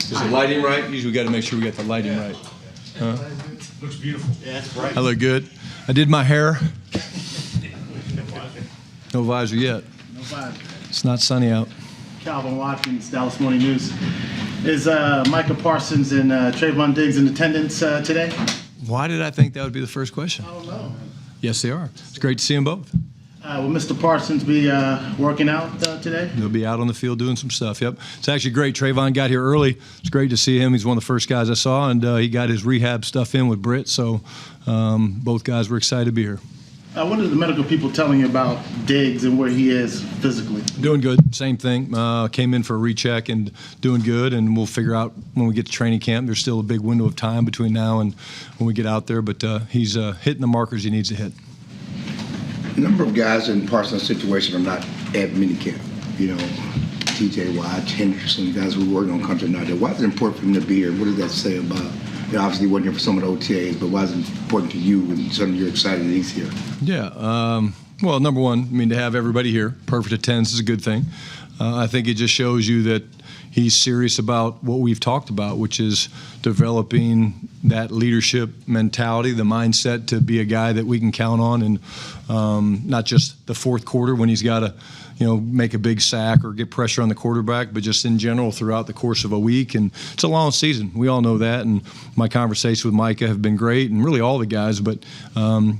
Is the lighting right? Usually we got to make sure we got the lighting right. Looks beautiful. Yeah, it's bright. I look good. I did my hair. No visor yet. No vibe. It's not sunny out. Calvin Watkins, Dallas Morning News. Is Micah Parsons and Trevon Diggs in attendance today? Why did I think that would be the first question? I don't know. Yes, they are. It's great to see them both. Will Mr. Parsons be working out today? They'll be out on the field doing some stuff, yep. It's actually great. Trevon got here early. It's great to see him. He's one of the first guys I saw, and he got his rehab stuff in with Britt, so both guys were excited to be here. What are the medical people telling you about Diggs and where he is physically? Doing good. Same thing. Came in for a recheck and doing good, and we'll figure out when we get to training camp. There's still a big window of time between now and when we get out there, but he's hitting the markers he needs to hit. A number of guys in Parsons' situation are not at minicamp. You know, T.J. Watt, Henderson, guys who are working on country not there. Why is it important for him to be here? What does that say about? You know, obviously, he wasn't here for some of the OTAs, but why is it important to you and suddenly you're excited that he's here? Yeah. Well, number one, I mean, to have everybody here, perfect attendance is a good thing. I think it just shows you that he's serious about what we've talked about, which is developing that leadership mentality, the mindset to be a guy that we can count on, and not just the fourth quarter when he's got to, make a big sack or get pressure on the quarterback, but just in general throughout the course of a week. And it's a long season. We all know that. And my conversations with Micah have been great, and really all the guys. But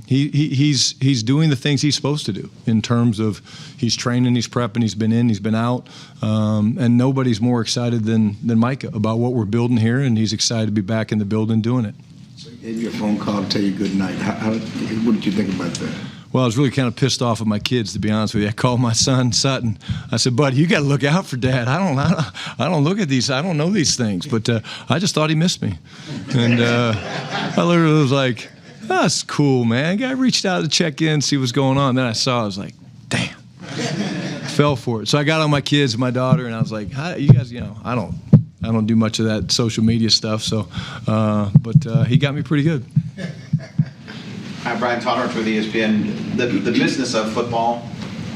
he's doing the things he's supposed to do in terms of he's training, he's prepping, he's been in, he's been out. And nobody's more excited than Micah about what we're building here, and he's excited to be back in the building doing it. So he gave you a phone call to tell you good night. What did you think about that? Well, I was really kind of pissed off at my kids, to be honest with you. I called my son Sutton. I said, "Buddy, you got to look out for Dad. I don't look at these. I don't know these things." But I just thought he missed me, and I literally was like, "That's cool, man." Guy reached out to check in, see what's going on. Then I saw, I was like, "Damn!" I fell for it. So I got on my kids, and my daughter, and I was like, "Hi, you guys, I don't do much of that social media stuff." So, but he got me pretty good. Hi, Brian Schottenheimer with ESPN. The business of football,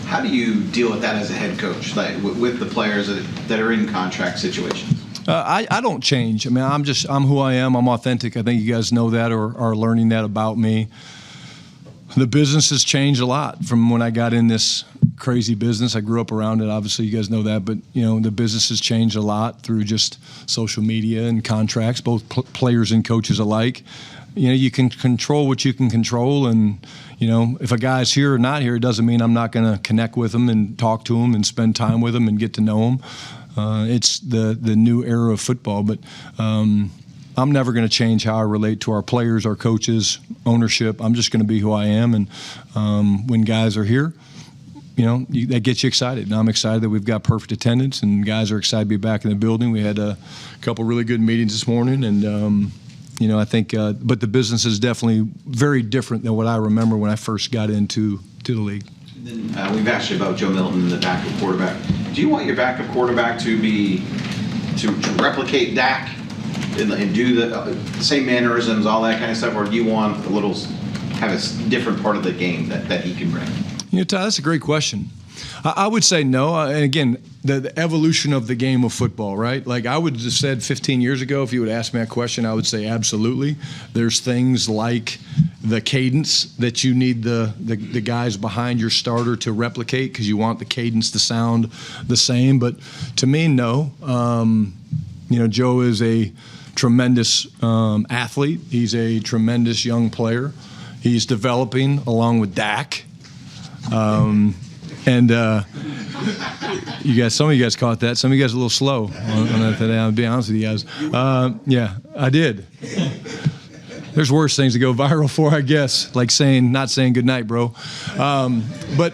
how do you deal with that as a head coach, like with the players that are in contract situations? I don't change. I mean, I'm who I am. I'm authentic. I think you guys know that or are learning that about me. The business has changed a lot from when I got in this crazy business. I grew up around it. Obviously, you guys know that. But, the business has changed a lot through just social media and contracts, both players and coaches alike. You can control what you can control, and if a guy's here or not here, it doesn't mean I'm not going to connect with him and talk to him and spend time with him and get to know him. It's the new era of football, but I'm never going to change how I relate to our players, our coaches, ownership. I'm just going to be who I am, and when guys are here, that gets you excited. And I'm excited that we've got perfect attendance, and guys are excited to be back in the building. We had a couple really good meetings this morning, and I think, but the business is definitely very different than what I remember when I first got into the league. And then we've asked you about Joe Milton, the backup quarterback. Do you want your backup quarterback to replicate Dak and do the same mannerisms, all that kind of stuff, or do you want have a different part of the game that he can bring? Ty, that's a great question. I would say no. And again, the evolution of the game of football, right? Like I would have said 15 years ago, if you would ask me that question, I would say absolutely. There's things like the cadence that you need the guys behind your starter to replicate because you want the cadence to sound the same. But to me, no. Joe is a tremendous athlete. He's a tremendous young player. He's developing along with Dak. And some of you guys caught that. Some of you guys are a little slow on that today. I'll be honest with you guys. Yeah, I did. There's worse things to go viral for, I guess, like not saying good night, bro. But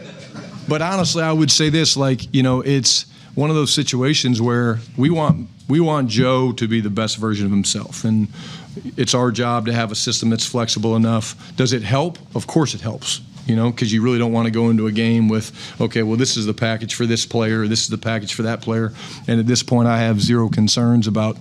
honestly, I would say this: it's one of those situations where we want Joe to be the best version of himself, and it's our job to have a system that's flexible enough. Does it help? Of course, it helps. Because you really don't want to go into a game with, okay, well, this is the package for this player, this is the package for that player. And at this point, I have zero concerns about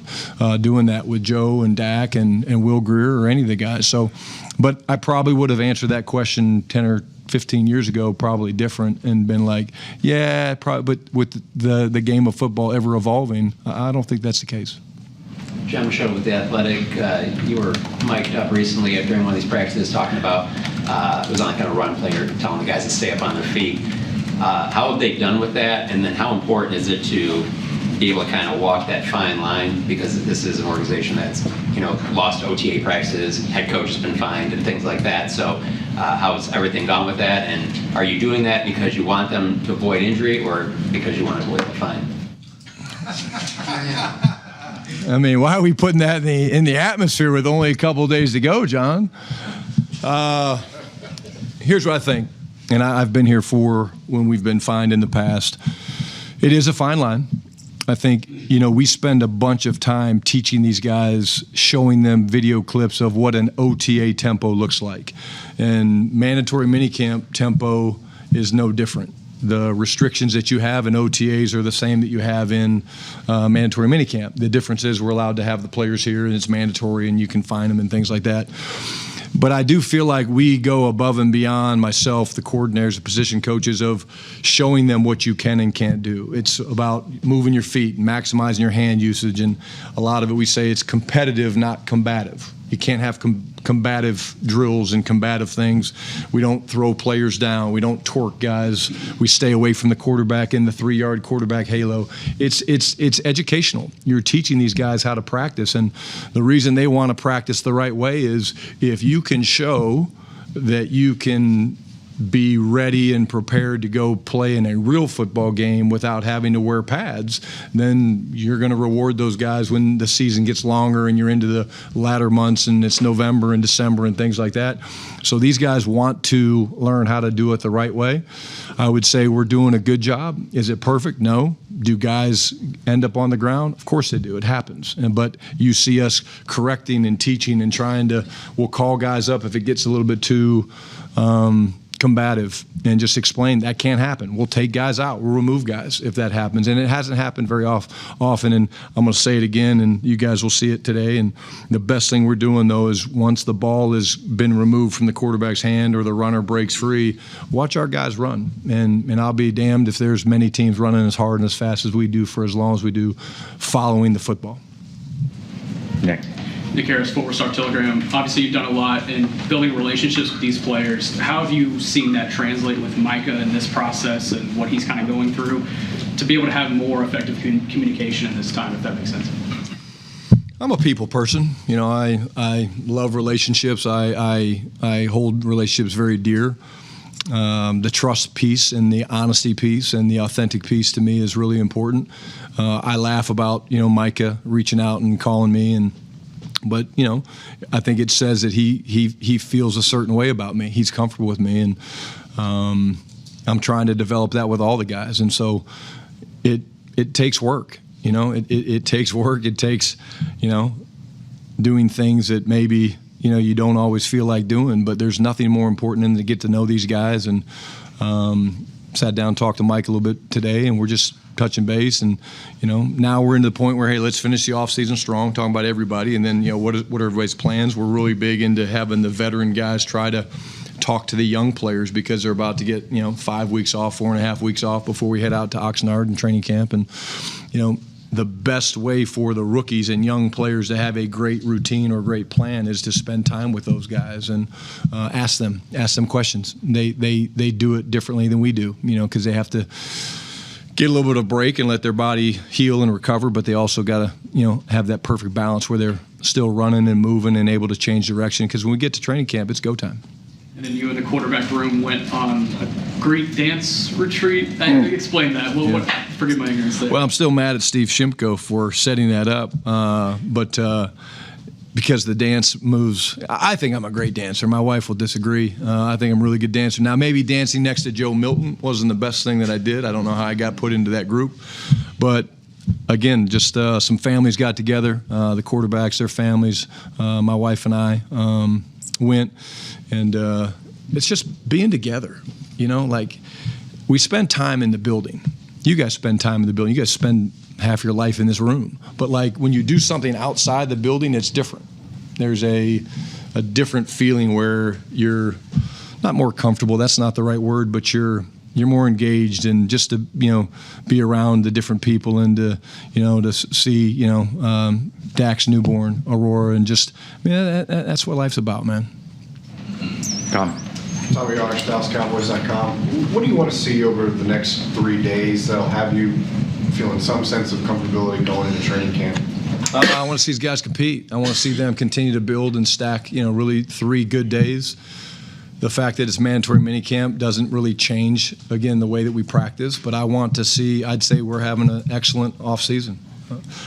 doing that with Joe and Dak and Will Grier or any of the guys. So, but I probably would have answered that question 10 or 15 years ago probably different and been like, yeah, probably, but with the game of football ever evolving, I don't think that's the case. John Michaud with The Athletic. You were mic'd up recently during one of these practices talking about, it was on kind of run play, or telling the guys to stay up on their feet. How have they done with that? And then how important is it to be able to kind of walk that fine line? Because this is an organization that's, lost OTA practices, head coach has been fined and things like that. So how's everything gone with that? And are you doing that because you want them to avoid injury or because you want to avoid the fine? I mean, why are we putting that in the atmosphere with only a couple of days to go, John? Here's what I think, and I've been here for when we've been fined in the past. It is a fine line. I think, we spend a bunch of time teaching these guys, showing them video clips of what an OTA tempo looks like. And mandatory minicamp tempo is no different. The restrictions that you have in OTAs are the same that you have in mandatory minicamp. The difference is we're allowed to have the players here, and it's mandatory, and you can find them and things like that. But I do feel like we go above and beyond, myself, the coordinators, the position coaches, of showing them what you can and can't do. It's about moving your feet, maximizing your hand usage, and a lot of it we say it's competitive, not combative. You can't have combative drills and combative things. We don't throw players down. We don't torque guys. We stay away from the quarterback in the 3-yard quarterback halo. It's educational. You're teaching these guys how to practice, and the reason they want to practice the right way is if you can show that you can be ready and prepared to go play in a real football game without having to wear pads, then you're going to reward those guys when the season gets longer and you're into the latter months and it's November and December and things like that. So these guys want to learn how to do it the right way. I would say we're doing a good job. Is it perfect? No. Do guys end up on the ground? Of course they do. It happens. But you see us correcting and teaching and trying to, we'll call guys up if it gets a little bit too combative and just explain that can't happen. We'll take guys out. We'll remove guys if that happens. And it hasn't happened very often. And I'm going to say it again, and you guys will see it today. And the best thing we're doing, though, is once the ball has been removed from the quarterback's hand or the runner breaks free, watch our guys run. And I'll be damned if there's many teams running as hard and as fast as we do for as long as we do following the football. Next. Nick Harris, Fort Worth Star Telegram. Obviously, you've done a lot in building relationships with these players. How have you seen that translate with Micah in this process and what he's kind of going through to be able to have more effective communication in this time, if that makes sense? I'm a people person. I love relationships. I hold relationships very dear. The trust piece and the honesty piece and the authentic piece to me is really important. I laugh about, Micah reaching out and calling me but I think it says that he feels a certain way about me. He's comfortable with me, and I'm trying to develop that with all the guys. And so it takes work. It takes work. It takes doing things that maybe you don't always feel like doing. But there's nothing more important than to get to know these guys. And sat down, talked to Mike a little bit today, and we're just touching base. And now we're into the point where, hey, let's finish the offseason strong, talking about everybody, and then what are everybody's plans. We're really big into having the veteran guys try to talk to the young players because they're about to get 5 weeks off, 4.5 weeks off before we head out to Oxnard and training camp. And the best way for the rookies and young players to have a great routine or great plan is to spend time with those guys and ask them questions. They do it differently than we do, because they have to get a little bit of break and let their body heal and recover, but they also got to, have that perfect balance where they're still running and moving and able to change direction, because when we get to training camp, it's go time. And then you and the quarterback room went on a Greek dance retreat. Explain that. Well, forgive my ignorance there. Well, I'm still mad at Steve Shimko for setting that up, but because the dance moves, I think I'm a great dancer. My wife will disagree. I think I'm a really good dancer. Now, maybe dancing next to Joe Milton wasn't the best thing that I did. I don't know how I got put into that group. But, again, just some families got together, the quarterbacks, their families. My wife and I went, and it's just being together. We spend time in the building. You guys spend time in the building. You guys spend half your life in this room. But when you do something outside the building, it's different. There's a different feeling where you're not more comfortable. That's not the right word, but you're you're more engaged, and just to be around the different people, and to see Dak's newborn Aurora, and just that's what life's about, man. Tom. Tommy Arsh, DallasCowboys.com. What do you want to see over the next 3 days that'll have you feeling some sense of comfortability going into training camp? I want to see these guys compete. I want to see them continue to build and stack, really 3 good days. The fact that it's mandatory minicamp doesn't really change, again, the way that we practice. But I want to see, I'd say we're having an excellent offseason.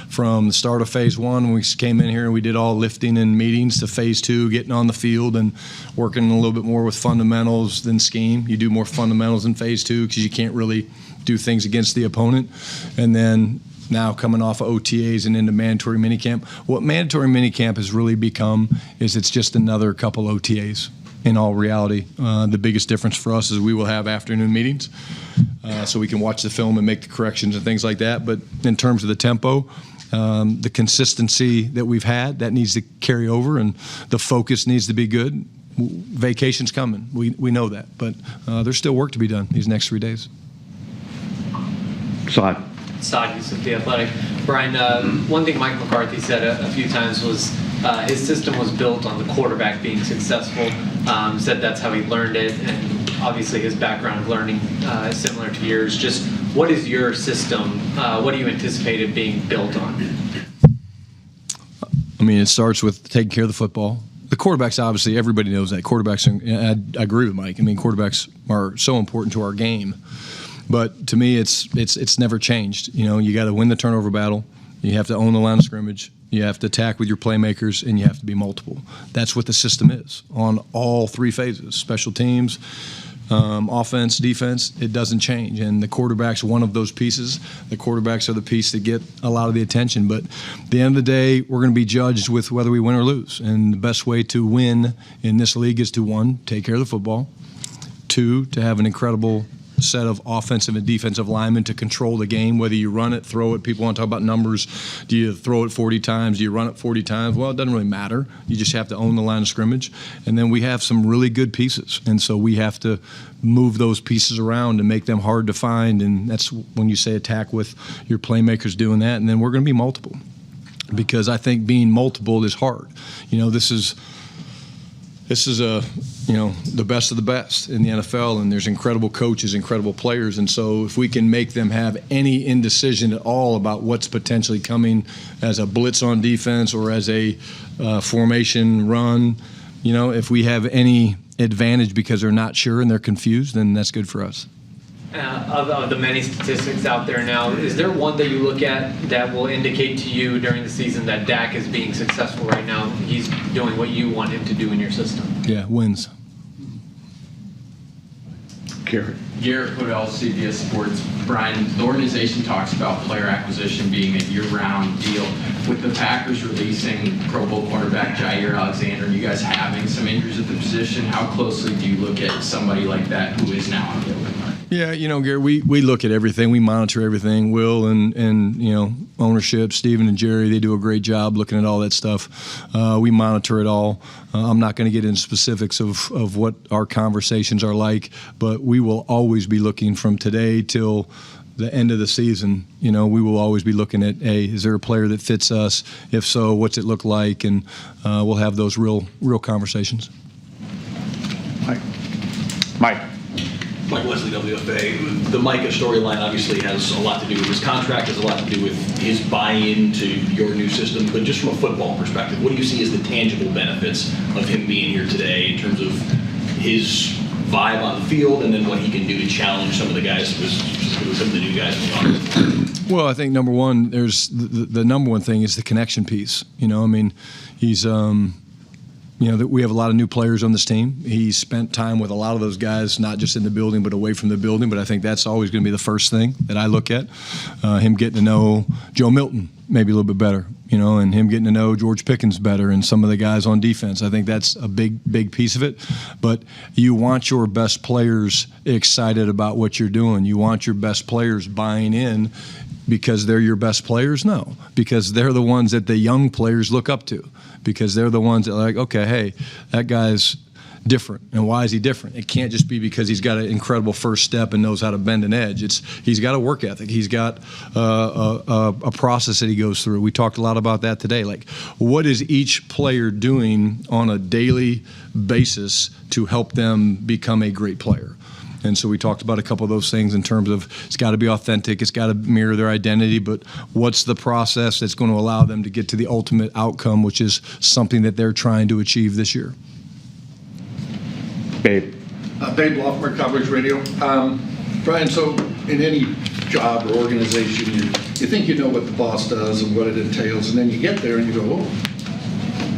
From the start of phase 1, when we came in here and we did all lifting and meetings, to phase 2, getting on the field and working a little bit more with fundamentals than scheme. You do more fundamentals in phase 2 because you can't really do things against the opponent. And then now coming off of OTAs and into mandatory minicamp. What mandatory minicamp has really become is it's just another couple OTAs. In all reality, the biggest difference for us is we will have afternoon meetings, so we can watch the film and make the corrections and things like that. But in terms of the tempo, the consistency that we've had, that needs to carry over, and the focus needs to be good. Vacation's coming. We know that. But there's still work to be done these next 3 days. Saad. Saad Yusuf, The Athletic. Brian, one thing Mike McCarthy said a few times was his system was built on the quarterback being successful. Said that's how he learned it, and obviously his background of learning is similar to yours. Just what is your system? What do you anticipate it being built on? I mean, it starts with taking care of the football. The quarterbacks, obviously, everybody knows that. Quarterbacks, I agree with Mike. I mean, quarterbacks are so important to our game. But to me, it's never changed. You got to win the turnover battle. You have to own the line of scrimmage. You have to attack with your playmakers, and you have to be multiple. That's what the system is on all 3 phases: special teams, offense, defense. It doesn't change. And the quarterback's one of those pieces. The quarterbacks are the piece that get a lot of the attention. But at the end of the day, we're going to be judged with whether we win or lose. And the best way to win in this league is to, 1, take care of the football; 2, to have an incredible set of offensive and defensive linemen to control the game, whether you run it, throw it. People want to talk about numbers. Do you throw it 40 times? Do you run it 40 times? Well, it doesn't really matter. You just have to own the line of scrimmage. And then we have some really good pieces. And so we have to move those pieces around and make them hard to find. And that's when you say attack with your playmakers doing that. And then we're going to be multiple, because I think being multiple is hard. This is the best of the best in the NFL, and there's incredible coaches, incredible players. And so if we can make them have any indecision at all about what's potentially coming as a blitz on defense or as a formation run, if we have any advantage because they're not sure and they're confused, then that's good for us. Of the many statistics out there now, is there one that you look at that will indicate to you during the season that Dak is being successful right now? He's doing what you want him to do in your system? Yeah, wins. Garrett. Garrett Podell, CBS Sports. Brian, the organization talks about player acquisition being a year-round deal. With the Packers releasing Pro Bowl cornerback Jair Alexander and you guys having some injuries at the position, how closely do you look at somebody like that who is now on the open market? Yeah, Garrett, we look at everything. We monitor everything. Will and ownership, Steven and Jerry, they do a great job looking at all that stuff. We monitor it all. I'm not going to get into specifics of what our conversations are like, but we will always be looking from today till the end of the season. We will always be looking at, is there a player that fits us? If so, what's it look like? And we'll have those real conversations. Mike. Mike Wesley, WFA. The Micah storyline obviously has a lot to do with his contract, has a lot to do with his buy-in to your new system, but just from a football perspective, what do you see as the tangible benefits of him being here today in terms of his vibe on the field and then what he can do to challenge some of the guys, specifically some of the new guys in the offense? Well, I think number one, there's the number one thing is the connection piece. He's that we have a lot of new players on this team. He's spent time with a lot of those guys, not just in the building, but away from the building. But I think that's always going to be the first thing that I look at. Him getting to know Joe Milton maybe a little bit better, and him getting to know George Pickens better and some of the guys on defense. I think that's a big piece of it. But you want your best players excited about what you're doing. You want your best players buying in because they're your best players? No, because they're the ones that the young players look up to. Because they're the ones that are like, okay, hey, that guy's different. And why is he different? It can't just be because he's got an incredible first step and knows how to bend an edge. He's got a work ethic. He's got a process that he goes through. We talked a lot about that today. Like, what is each player doing on a daily basis to help them become a great player? And so we talked about a couple of those things in terms of it's got to be authentic, it's got to mirror their identity, but what's the process that's going to allow them to get to the ultimate outcome, which is something that they're trying to achieve this year. Babe. Babe Loffmer, Coverage Radio. Brian, so in any job or organization, you think you know what the boss does and what it entails, and then you get there and you go, oh,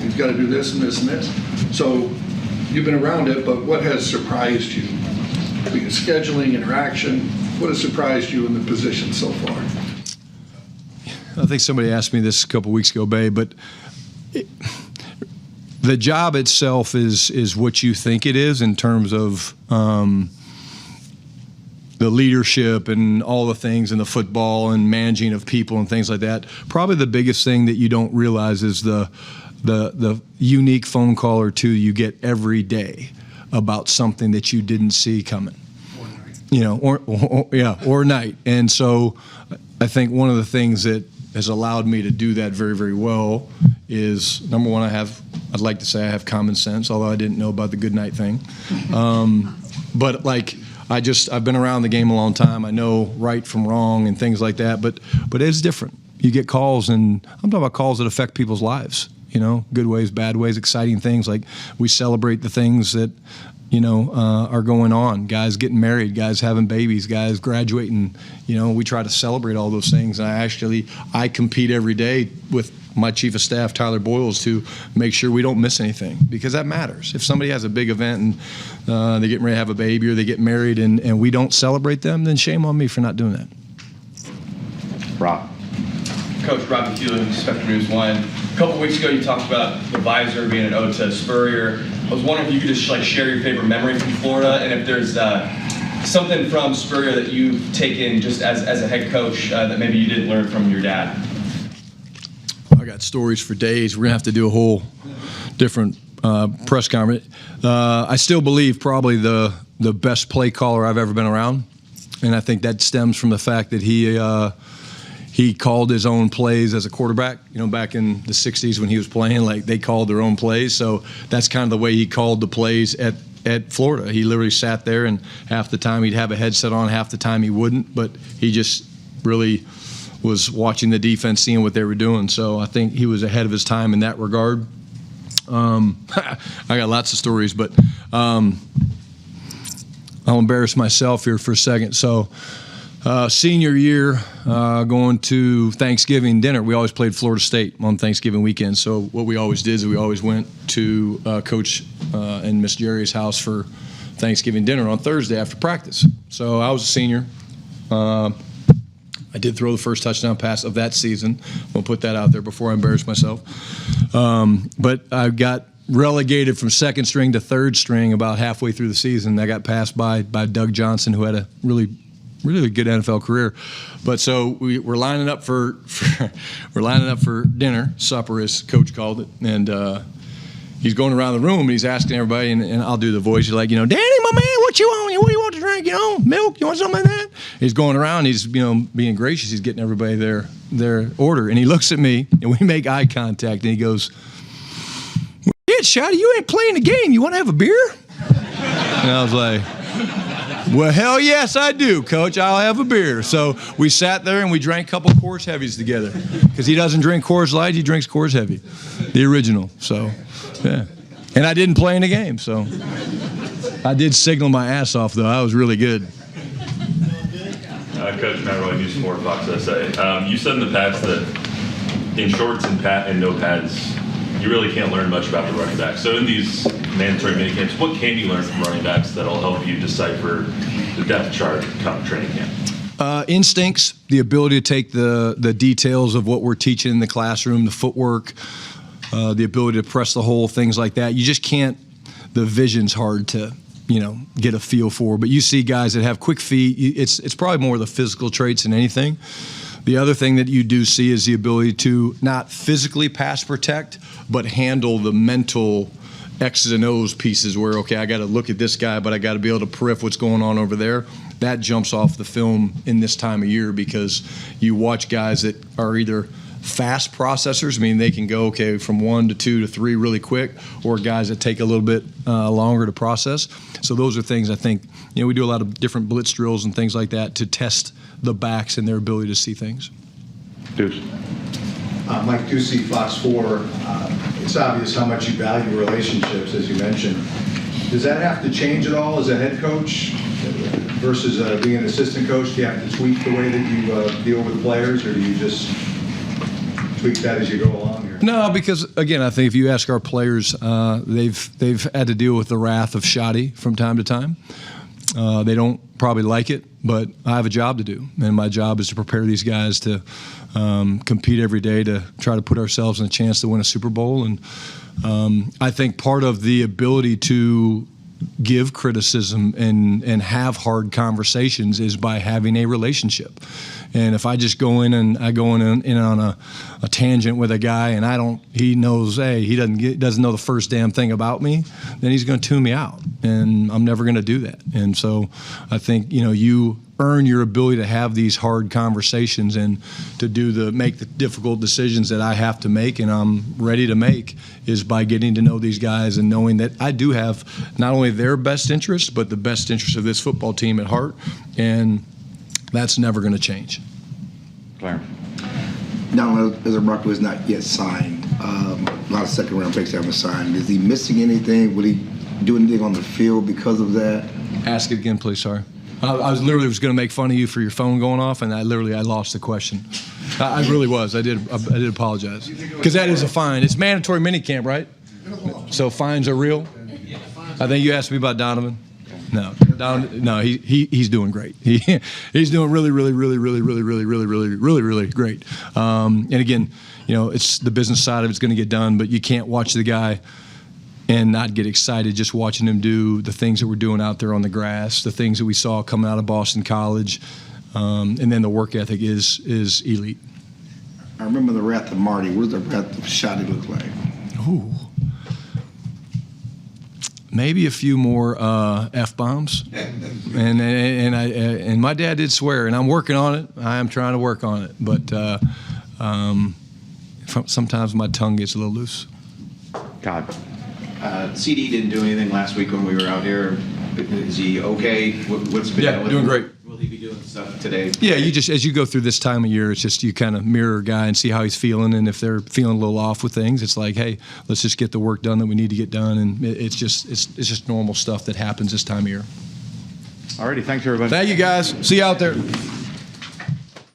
you've got to do this and this and this. So you've been around it, but what has surprised you? Be it scheduling, interaction, what has surprised you in the position so far? I think somebody asked me this a couple weeks ago, Babe, but the job itself is what you think it is in terms of the leadership and all the things in the football and managing of people and things like that. Probably the biggest thing that you don't realize is the unique phone call or two you get every day about something that you didn't see coming, or night. And so I think one of the things that has allowed me to do that very, very well is, number one, I'd like to say I have common sense, although I didn't know about the good night thing. But like, I've been around the game a long time. I know right from wrong and things like that, but it's different. You get calls, and I'm talking about calls that affect people's lives. Good ways, bad ways, exciting things. Like, we celebrate the things that, are going on. Guys getting married, guys having babies, guys graduating. We try to celebrate all those things. And I compete every day with my chief of staff, Tyler Boyles, to make sure we don't miss anything, because that matters. If somebody has a big event and they're getting ready to have a baby or they get married and we don't celebrate them, then shame on me for not doing that. Rob. Coach Rob McEwen, Spectrum News 1. A couple weeks ago, you talked about the visor being an ode to Spurrier. I was wondering if you could just share your favorite memory from Florida, and if there's something from Spurrier that you've taken just as a head coach that maybe you didn't learn from your dad. I got stories for days. We're gonna have to do a whole different press conference. I still believe probably the best play caller I've ever been around, and I think that stems from the fact that he called his own plays as a quarterback. Back in the 60s when he was playing, like, they called their own plays. So that's kind of the way he called the plays at Florida. He literally sat there, and half the time he'd have a headset on, half the time he wouldn't. But he just really was watching the defense, seeing what they were doing. So I think he was ahead of his time in that regard. I got lots of stories, but I'll embarrass myself here for a second. So senior year, going to Thanksgiving dinner. We always played Florida State on Thanksgiving weekend. So what we always did is we always went to Coach and Miss Jerry's house for Thanksgiving dinner on Thursday after practice. So I was a senior. I did throw the first touchdown pass of that season. We'll put that out there before I embarrass myself. But I got relegated from second string to third string about halfway through the season. I got passed by Doug Johnson, who had a really good NFL career. But so we're lining up for dinner, supper as Coach called it, and he's going around the room and he's asking everybody, and I'll do the voice. He's like, Danny, my man, what you want? What do you want to drink? Milk? You want something like that? He's going around. He's being gracious. He's getting everybody their order, and he looks at me and we make eye contact, and he goes, "Yeah, Shotty, you ain't playing the game. You want to have a beer?" And I was like, "Well, hell yes, I do, Coach. I'll have a beer." So we sat there and we drank a couple Coors Heavies together, because he doesn't drink Coors Light, he drinks Coors Heavy, the original. So, yeah. And I didn't play in the game, so I did signal my ass off, though. I was really good. Coach Matt Roy, News 4, Fox SA. You said in the past that in shorts and no pads, you really can't learn much about the running back. So in these mandatory minicamps, what can you learn from running backs that'll help you decipher the depth chart come training camp? Instincts, the ability to take the details of what we're teaching in the classroom, the footwork, the ability to press the hole, things like that. You just can't. The vision's hard to get a feel for. But you see guys that have quick feet. It's probably more the physical traits than anything. The other thing that you do see is the ability to not physically pass protect, but handle the mental X's and O's pieces where, okay, I got to look at this guy, but I got to be able to peripher what's going on over there. That jumps off the film in this time of year because you watch guys that are either fast processors, I mean, they can go, okay, from 1 to 2 to 3 really quick, or guys that take a little bit longer to process. So those are things I think, we do a lot of different blitz drills and things like that to test the backs and their ability to see things. Deuce. Mike Ducey, Fox 4. It's obvious how much you value relationships, as you mentioned. Does that have to change at all as a head coach versus being an assistant coach? Do you have to tweak the way that you deal with players, or do you just tweak that as you go along here? No, because again, I think if you ask our players, they've had to deal with the wrath of Schotty from time to time. They don't probably like it, but I have a job to do, and my job is to prepare these guys to compete every day to try to put ourselves in a chance to win a Super Bowl. And I think part of the ability to give criticism and have hard conversations is by having a relationship. And if I just go in and I go in on a tangent with a guy and he knows, hey, he doesn't know the first damn thing about me, then he's going to tune me out, and I'm never going to do that. And so I think you earn your ability to have these hard conversations and to make the difficult decisions that I have to make and I'm ready to make is by getting to know these guys and knowing that I do have not only their best interest but the best interest of this football team at heart, and that's never going to change. Clarence. Now, as a Rock was not yet signed, a lot of second-round picks haven't signed. Is he missing anything? Will he do anything on the field because of that? Ask it again, please. Sorry. I was literally going to make fun of you for your phone going off, and I lost the question. I really was. I did apologize because that is a fine. It's mandatory minicamp, right? So fines are real. I think you asked me about Donovan. No, he's doing great. He's doing really great. And again, it's the business side of it's going to get done, but you can't watch the guy and not get excited just watching him do the things that we're doing out there on the grass, the things that we saw coming out of Boston College, and then the work ethic is elite. I remember the wrath of Marty. What does the wrath of Schotty look like? Ooh. Maybe a few more F-bombs, and my dad did swear, and I'm working on it. I am trying to work on it, but sometimes my tongue gets a little loose. God. CD didn't do anything last week when we were out here. Is he okay? What's been doing great. Will he be doing stuff today? Yeah, you just as you go through this time of year, it's just you kind of mirror a guy and see how he's feeling, and if they're feeling a little off with things, it's like, hey, let's just get the work done that we need to get done, and it's just normal stuff that happens this time of year. Alrighty, thanks everybody. Thank you guys. See you out there.